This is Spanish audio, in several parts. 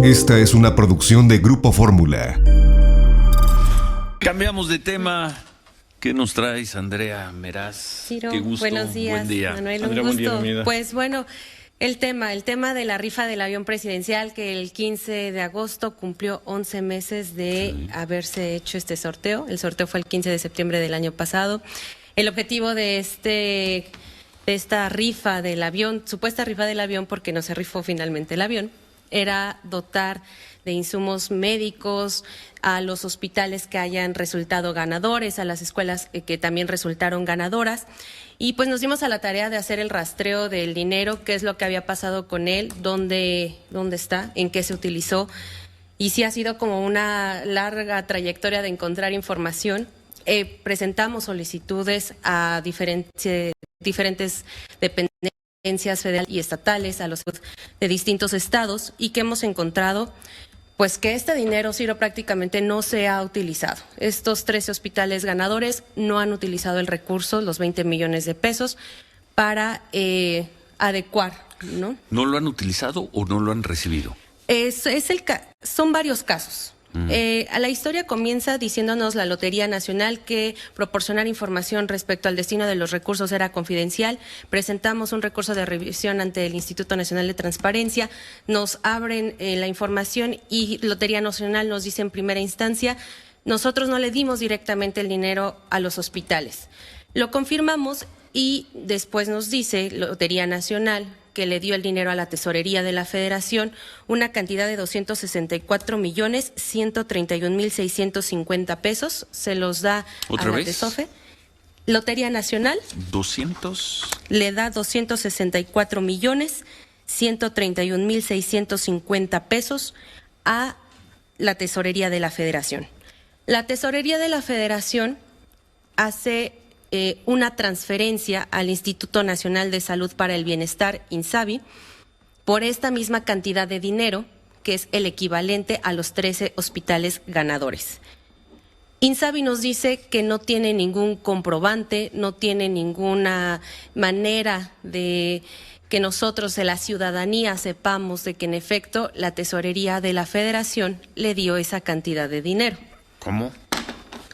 Esta es una producción de Grupo Fórmula. Cambiamos de tema. ¿Qué nos traes, Andrea Meraz? Ciro, qué gusto. buenos días. Buen día. Manuel, Andrea, un buen día, gusto. bienvenida. Pues bueno, el tema de la rifa del avión presidencial, que el 15 de agosto cumplió 11 meses de haberse hecho este sorteo. El sorteo fue el 15 de septiembre del año pasado. El objetivo de esta rifa del avión, supuesta rifa del avión, porque no se rifó finalmente el avión, era dotar de insumos médicos a los hospitales que hayan resultado ganadores, a las escuelas que también resultaron ganadoras. Y pues nos dimos a la tarea de hacer el rastreo del dinero, qué es lo que había pasado con él, dónde está, en qué se utilizó. Y sí ha sido como una larga trayectoria de encontrar información. Presentamos solicitudes a diferentes dependencias federales y estatales, a los de distintos estados, y que hemos encontrado pues que este dinero, Ciro, prácticamente no se ha utilizado. Estos 13 hospitales ganadores no han utilizado el recurso, los 20 millones de pesos, para adecuar, ¿no? ¿No lo han utilizado o no lo han recibido? Son varios casos. La historia comienza diciéndonos la Lotería Nacional que proporcionar información respecto al destino de los recursos era confidencial. Presentamos un recurso de revisión ante el Instituto Nacional de Transparencia, nos abren la información y Lotería Nacional nos dice en primera instancia, nosotros no le dimos directamente el dinero a los hospitales. Lo confirmamos y después nos dice Lotería Nacional que le dio el dinero a la Tesorería de la Federación, una cantidad de 264,131,650 pesos, se los da a la Tesofe. Lotería Nacional 200 le da 264,131,650 pesos a la Tesorería de la Federación. La Tesorería de la Federación hace una transferencia al Instituto Nacional de Salud para el Bienestar, INSABI, por esta misma cantidad de dinero, que es el equivalente a los 13 hospitales ganadores. INSABI nos dice que no tiene ningún comprobante, no tiene ninguna manera de que nosotros, de la ciudadanía, sepamos de que en efecto la Tesorería de la Federación le dio esa cantidad de dinero. ¿Cómo?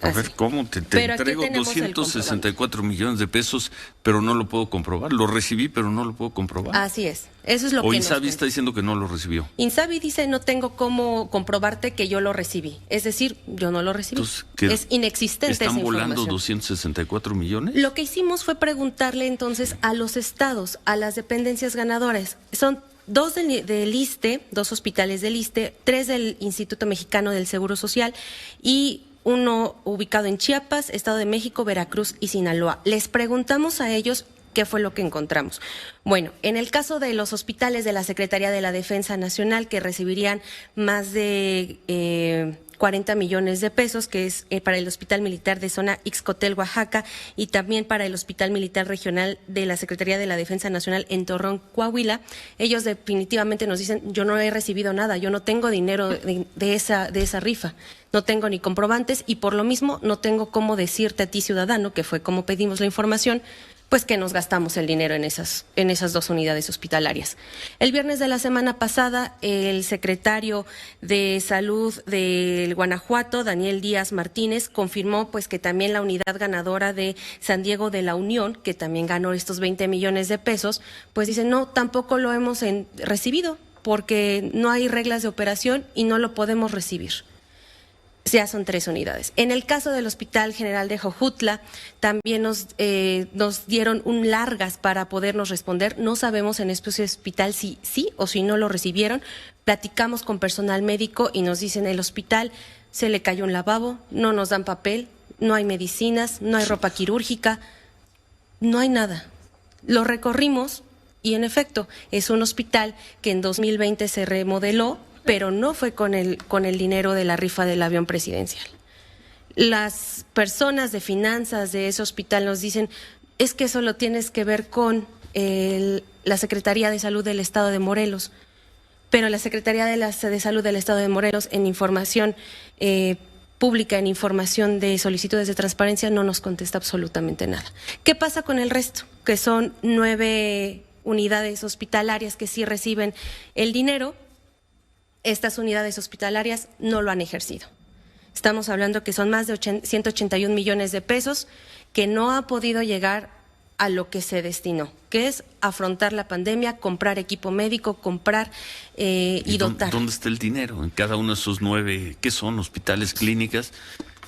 A ver, ¿cómo? Te entrego 264 millones de pesos, pero no lo puedo comprobar. Lo recibí, pero no lo puedo comprobar. Así es. Eso es lo que INSABI está diciendo que no lo recibió. INSABI dice, no tengo cómo comprobarte que yo lo recibí. Es decir, yo no lo recibí. Entonces, es inexistente esa información. ¿Están volando 264 millones? Lo que hicimos fue preguntarle entonces a los estados, a las dependencias ganadoras. Son dos del ISSSTE, dos hospitales del ISSSTE, 3 del Instituto Mexicano del Seguro Social y uno ubicado en Chiapas, Estado de México, Veracruz y Sinaloa. Les preguntamos a ellos qué fue lo que encontramos. Bueno, en el caso de los hospitales de la Secretaría de la Defensa Nacional, que recibirían más de 40 millones de pesos, que es para el Hospital Militar de Zona Ixcotel, Oaxaca, y también para el Hospital Militar Regional de la Secretaría de la Defensa Nacional en Torreón, Coahuila. Ellos definitivamente nos dicen, yo no he recibido nada, yo no tengo dinero de esa rifa, no tengo ni comprobantes y por lo mismo no tengo cómo decirte a ti, ciudadano, que fue como pedimos la información, pues que nos gastamos el dinero en esas dos unidades hospitalarias. El viernes de la semana pasada, el secretario de Salud del Guanajuato, Daniel Díaz Martínez, confirmó pues que también la unidad ganadora de San Diego de la Unión, que también ganó estos 20 millones de pesos, pues dice, no, tampoco lo hemos recibido, porque no hay reglas de operación y no lo podemos recibir. Ya son 3 unidades. En el caso del Hospital General de Jojutla, también nos dieron un largas para podernos responder. No sabemos en este hospital si sí o si no lo recibieron. Platicamos con personal médico y nos dicen el hospital se le cayó un lavabo, no nos dan papel, no hay medicinas, no hay ropa quirúrgica, no hay nada. Lo recorrimos y en efecto es un hospital que en 2020 se remodeló, pero no fue con el dinero de la rifa del avión presidencial. Las personas de finanzas de ese hospital nos dicen, es que eso lo tienes que ver con la Secretaría de Salud del Estado de Morelos, pero la Secretaría de Salud del Estado de Morelos en información pública, en información de solicitudes de transparencia, no nos contesta absolutamente nada. ¿Qué pasa con el resto? Que son 9 unidades hospitalarias que sí reciben el dinero. estas unidades hospitalarias no lo han ejercido. Estamos hablando que son más de 181 millones de pesos que no ha podido llegar a lo que se destinó, que es afrontar la pandemia, comprar equipo médico, comprar y dotar. ¿Dónde está el dinero? En cada uno de esos 9, ¿qué son? Hospitales, clínicas,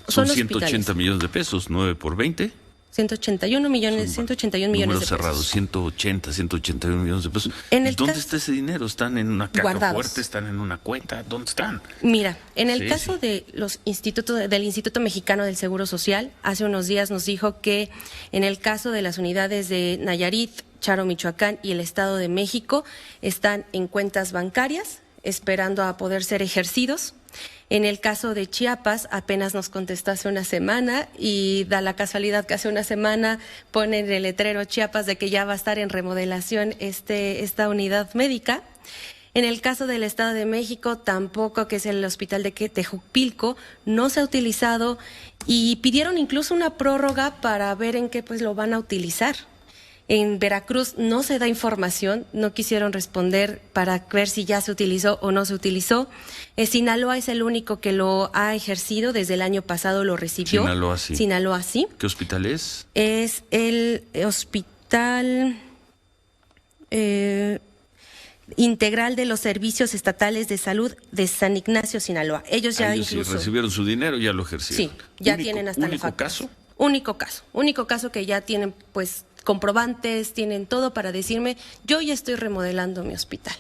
son 180 millones de pesos, 9 por 20. 181 millones de pesos. Cerrados, 181 millones de pesos. ¿Dónde está ese dinero? ¿Están en una caja fuerte? ¿Están en una cuenta? ¿Dónde están? Mira, en el caso de los del Instituto Mexicano del Seguro Social, hace unos días nos dijo que en el caso de las unidades de Nayarit, Charo, Michoacán y el Estado de México, están en cuentas bancarias, esperando a poder ser ejercidos. En el caso de Chiapas, apenas nos contestó hace una semana y da la casualidad que hace una semana ponen el letrero Chiapas de que ya va a estar en remodelación esta unidad médica. En el caso del Estado de México, tampoco, que es el hospital de Tejupilco, no se ha utilizado y pidieron incluso una prórroga para ver en qué lo van a utilizar. En Veracruz no se da información, no quisieron responder para ver si ya se utilizó o no se utilizó. Sinaloa es el único que lo ha ejercido, desde el año pasado lo recibió. Sinaloa sí. ¿Qué hospital es? Es el Hospital Integral de los Servicios Estatales de Salud de San Ignacio, Sinaloa. Ellos ya incluso sí recibieron su dinero y ya lo ejercieron. Sí, ya tienen hasta la factura. Único caso que ya tienen comprobantes, tienen todo para decirme, yo ya estoy remodelando mi hospital.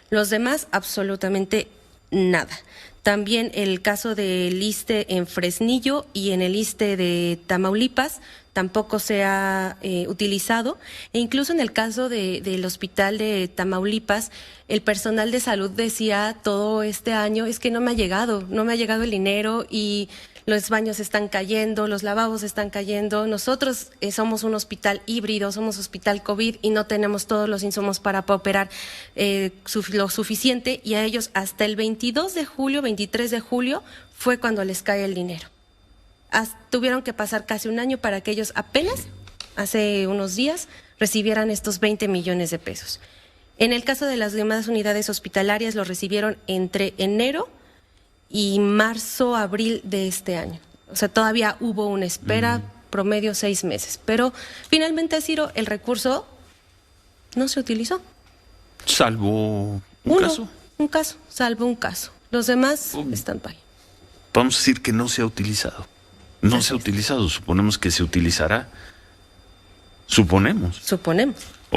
Los demás, absolutamente nada. También el caso del ISSSTE en Fresnillo y en el ISSSTE de Tamaulipas tampoco se ha utilizado. E incluso en el caso del hospital de Tamaulipas, el personal de salud decía todo este año, es que no me ha llegado el dinero y los baños están cayendo, los lavabos están cayendo. Nosotros somos un hospital híbrido, somos hospital COVID y no tenemos todos los insumos para operar lo suficiente, y a ellos hasta el 22 de julio, 23 de julio fue cuando les cae el dinero. Tuvieron que pasar casi un año para que ellos apenas, hace unos días, recibieran estos 20 millones de pesos. En el caso de las demás unidades hospitalarias, lo recibieron entre enero y marzo, abril de este año. O sea, todavía hubo una espera, promedio 6 meses. Pero finalmente, Ciro, el recurso no se utilizó. Salvo un caso. Salvo un caso. Los demás están ahí. Vamos a decir que no se ha utilizado. No se ha utilizado. Suponemos que se utilizará. Suponemos.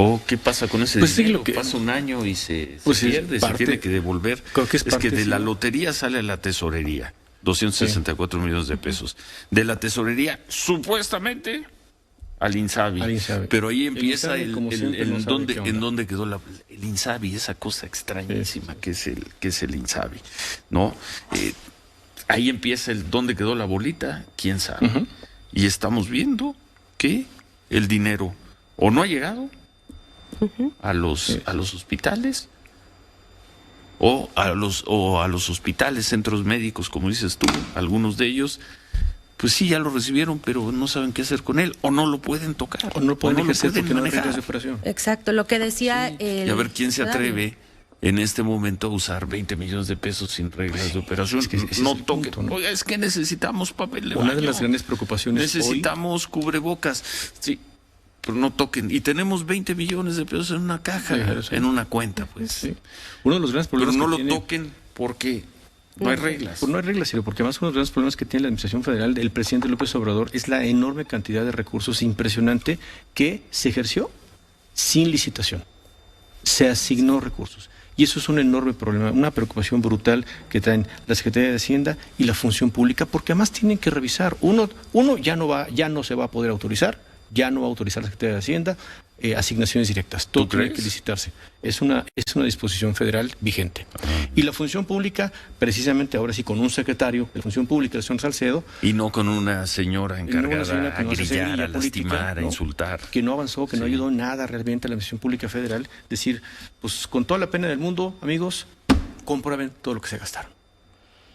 ¿O qué pasa con ese dinero? Pasa un año y se pierde, se tiene que devolver. Es que de la lotería sale a la tesorería, 264 millones de pesos. De la tesorería, supuestamente, al INSABI. Pero ahí empieza en dónde quedó el INSABI, esa cosa extrañísima que es el INSABI, ¿no? Ahí empieza dónde quedó la bolita, quién sabe. Y estamos viendo que el dinero o no ha llegado a los hospitales o a los hospitales, centros médicos, como dices tú, algunos de ellos, pues sí, ya lo recibieron, pero no saben qué hacer con él, o no lo pueden tocar, o no lo pueden ejercer porque no hay reglas de operación. Exacto, lo que decía y a ver quién se atreve en este momento a usar 20 millones de pesos sin reglas de operación. No toquen. Oiga, es que necesitamos papel de baño. Una de las grandes preocupaciones necesitamos cubrebocas. Sí, pero no toquen. Y tenemos 20 millones de pesos en una caja, en una cuenta, pues. Sí. Uno de los grandes problemas pero no lo toquen porque no hay reglas. Pues no hay reglas, sino porque además uno de los grandes problemas que tiene la Administración Federal del presidente López Obrador es la enorme cantidad de recursos impresionante que se ejerció sin licitación. Se asignó recursos. Y eso es un enorme problema, una preocupación brutal que traen la Secretaría de Hacienda y la Función Pública, porque además tienen que revisar. Uno ya no se va a poder autorizar, ya no va a autorizar la Secretaría de Hacienda asignaciones directas. Todo tiene que licitarse. Es una disposición federal vigente. Y la Función Pública, precisamente ahora sí, con un secretario de Función Pública, el señor Salcedo. Y no con una señora encargada a grillar, a lastimar, a insultar. Que no avanzó, que no ayudó nada realmente a la Administración Pública Federal. Decir, pues con toda la pena del mundo, amigos, comprueben todo lo que se gastaron.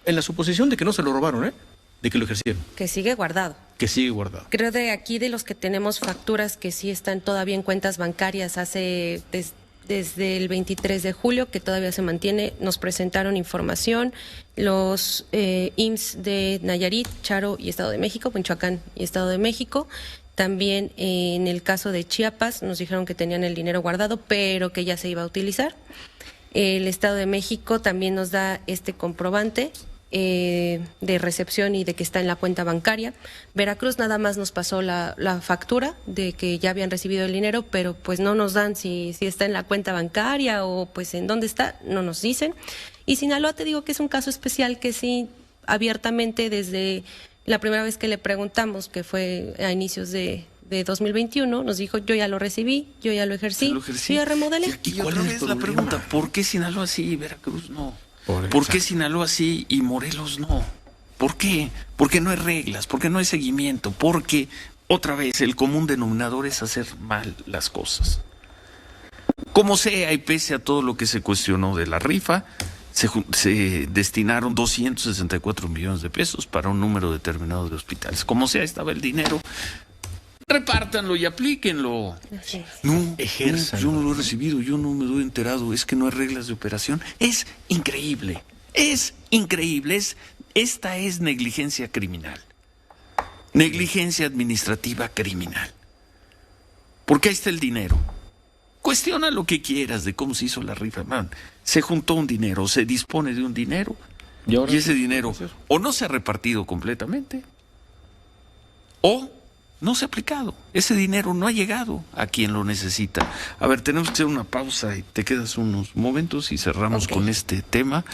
En la suposición de que no se lo robaron, de que lo ejercieron. Que sigue guardado. Creo de aquí, de los que tenemos facturas que sí están todavía en cuentas bancarias desde el 23 de julio, que todavía se mantiene, nos presentaron información los IMSS de Nayarit, Charo y Estado de México, Michoacán y Estado de México. También en el caso de Chiapas nos dijeron que tenían el dinero guardado, pero que ya se iba a utilizar. El Estado de México también nos da este comprobante de recepción y de que está en la cuenta bancaria. Veracruz nada más nos pasó la factura de que ya habían recibido el dinero, pero pues no nos dan si está en la cuenta bancaria o pues en dónde está, no nos dicen. Y Sinaloa, te digo que es un caso especial que sí, abiertamente desde la primera vez que le preguntamos, que fue a inicios de 2021, nos dijo, yo ya lo recibí, yo ya lo ejercí, yo ya remodelé. Y otra vez la pregunta, ¿por qué Sinaloa sí y Veracruz no? ¿Por qué Sinaloa sí y Morelos no? ¿Por qué? Porque no hay reglas, porque no hay seguimiento, porque, otra vez, el común denominador es hacer mal las cosas. Como sea, y pese a todo lo que se cuestionó de la rifa, se destinaron 264 millones de pesos para un número determinado de hospitales. Como sea, estaba el dinero. Repártanlo y aplíquenlo. No, yo no lo he recibido, yo no me doy enterado, es que no hay reglas de operación. Es increíble, esta es negligencia criminal, negligencia administrativa criminal. Porque ahí está el dinero. Cuestiona lo que quieras de cómo se hizo la rifa, man. Se juntó un dinero, se dispone de un dinero, y ese dinero o no se ha repartido completamente, o no se ha aplicado. Ese dinero no ha llegado a quien lo necesita. A ver, tenemos que hacer una pausa y te quedas unos momentos y cerramos con este tema.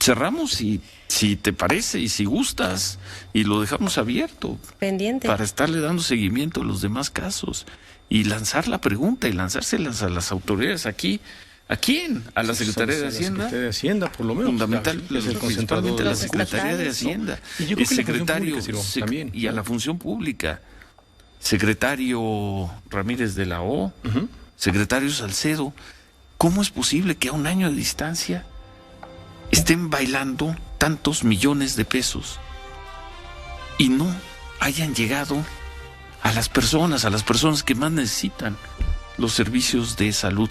Cerramos si te parece y si gustas y lo dejamos abierto. Pendiente. Para estarle dando seguimiento a los demás casos y lanzar la pregunta y lanzárselas a las autoridades aquí. ¿A quién? ¿A la Secretaría de Hacienda? La Secretaría de Hacienda, por lo menos. Principalmente la Secretaría de Hacienda. Y el secretario también. Y a la Función Pública. Secretario Ramírez de la O, secretario Salcedo, ¿cómo es posible que a un año de distancia estén bailando tantos millones de pesos y no hayan llegado a las personas que más necesitan los servicios de salud?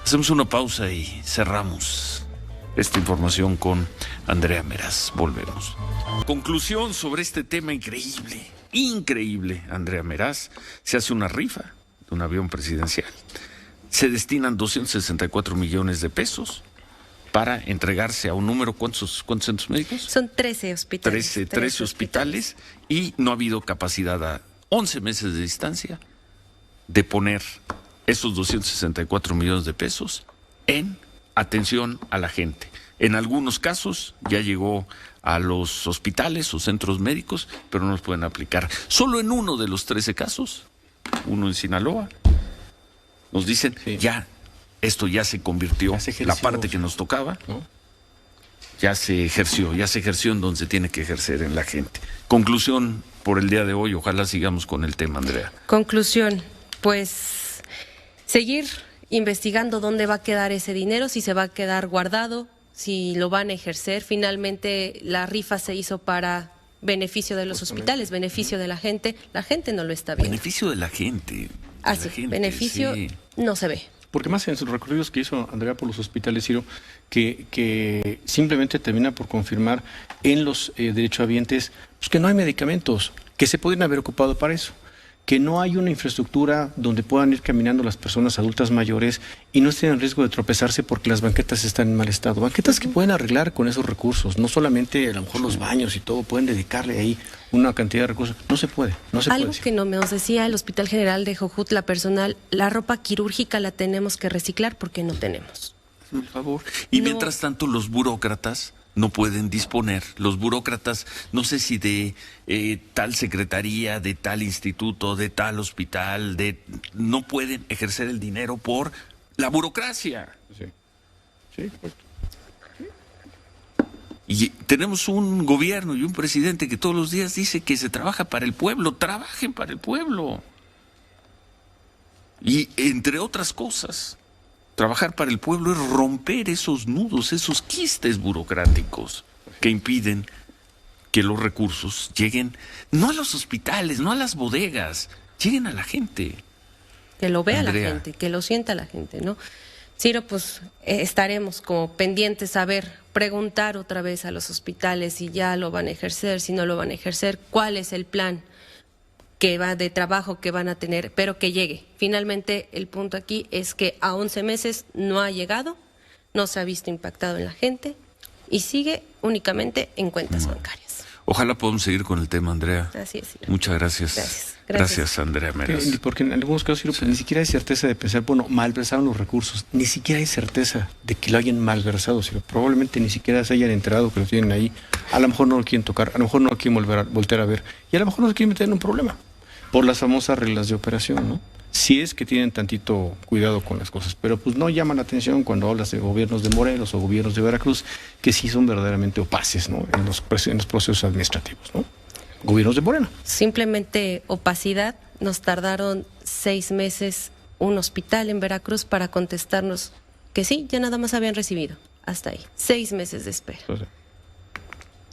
Hacemos una pausa y cerramos esta información con Andrea Meraz. Volvemos. Conclusión sobre este tema increíble, Andrea Meraz. Se hace una rifa de un avión presidencial. Se destinan 264 millones de pesos para entregarse a un número. ¿Cuántos centros médicos? Son 13 hospitales. 13 hospitales, y no ha habido capacidad a 11 meses de distancia de poner esos 264 millones de pesos en atención a la gente. En algunos casos ya llegó a los hospitales o centros médicos, pero no los pueden aplicar. Solo en uno de los 13 casos, uno en Sinaloa, nos dicen, esto ya se convirtió, la parte que nos tocaba, ¿no? ya se ejerció en donde se tiene que ejercer, en la gente. Conclusión por el día de hoy, ojalá sigamos con el tema, Andrea. Conclusión, pues seguir investigando dónde va a quedar ese dinero, si se va a quedar guardado, si lo van a ejercer. Finalmente la rifa se hizo para beneficio de los hospitales, beneficio de la gente no lo está viendo. Beneficio de la gente. Beneficio no se ve. Porque más en sus recorridos que hizo Andrea por los hospitales, Ciro, que simplemente termina por confirmar en los derechohabientes pues, que no hay medicamentos, que se pueden haber ocupado para eso, que no hay una infraestructura donde puedan ir caminando las personas adultas mayores y no estén en riesgo de tropezarse porque las banquetas están en mal estado. Banquetas que pueden arreglar con esos recursos, no solamente a lo mejor los baños y todo, pueden dedicarle ahí una cantidad de recursos. No se puede. Algo que no nos decía el Hospital General de Jojutla personal, la ropa quirúrgica la tenemos que reciclar porque no tenemos. Por favor. Y mientras tanto los burócratas no pueden disponer, los burócratas, no sé si de tal secretaría, de tal instituto, de tal hospital, no pueden ejercer el dinero por la burocracia. Sí, correcto. Y tenemos un gobierno y un presidente que todos los días dice que se trabaja para el pueblo. Trabajen para el pueblo. Y entre otras cosas, trabajar para el pueblo es romper esos nudos, esos quistes burocráticos que impiden que los recursos lleguen no a los hospitales, no a las bodegas, lleguen a la gente. que lo vea Andrea. La gente, que lo sienta la gente, ¿no? Ciro, pues estaremos como pendientes a ver, preguntar otra vez a los hospitales si ya lo van a ejercer, si no lo van a ejercer, cuál es el plan que va de trabajo que van a tener, pero que llegue. Finalmente, el punto aquí es que a 11 meses no ha llegado, no se ha visto impactado en la gente y sigue únicamente en cuentas bancarias. Ojalá podamos seguir con el tema, Andrea. Así es. Muchas gracias. Gracias, Andrea Meras. Porque en algunos casos pues, ni siquiera hay certeza de pensar, bueno, malversaron los recursos. Ni siquiera hay certeza de que lo hayan malversado. Probablemente ni siquiera se hayan enterado que lo tienen ahí. A lo mejor no lo quieren tocar, a lo mejor no lo quieren voltear a ver. Y a lo mejor no se quieren meter en un problema. Por las famosas reglas de operación, ¿no? Si es que tienen tantito cuidado con las cosas, pero pues no llaman la atención cuando hablas de gobiernos de Morelos o gobiernos de Veracruz, que sí son verdaderamente opaces, ¿no? en los procesos administrativos, ¿no? Gobiernos de Morena. Simplemente opacidad. Nos tardaron 6 meses un hospital en Veracruz para contestarnos que sí, ya nada más habían recibido. Hasta ahí. 6 meses de espera. Entonces,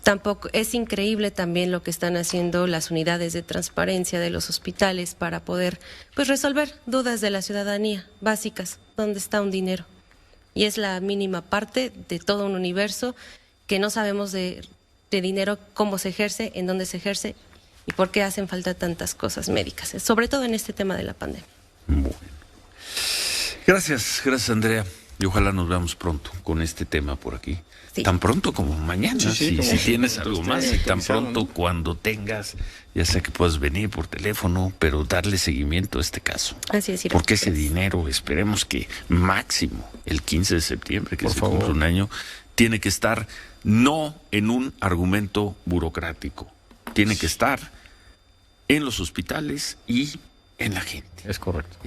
tampoco es increíble también lo que están haciendo las unidades de transparencia de los hospitales para poder pues resolver dudas de la ciudadanía básicas, dónde está un dinero. Y es la mínima parte de todo un universo que no sabemos de dinero, cómo se ejerce, en dónde se ejerce y por qué hacen falta tantas cosas médicas, sobre todo en este tema de la pandemia. Bueno. Gracias Andrea. Y ojalá nos veamos pronto con este tema por aquí. Sí. Tan pronto como mañana, si tienes algo más, y tan pronto cuando tengas, ya sea que puedas venir por teléfono, pero darle seguimiento a este caso. Así es, porque ese dinero, esperemos que máximo el 15 de septiembre, que se cumple un año, tiene que estar no en un argumento burocrático, tiene que estar en los hospitales y en la gente. Es correcto.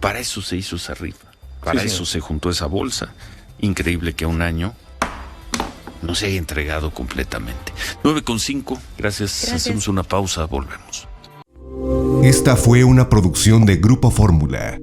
Para eso se hizo esa rifa. Para eso se juntó esa bolsa. Increíble que a un año no se haya entregado completamente. 9:05. Gracias. Hacemos una pausa. Volvemos. Esta fue una producción de Grupo Fórmula.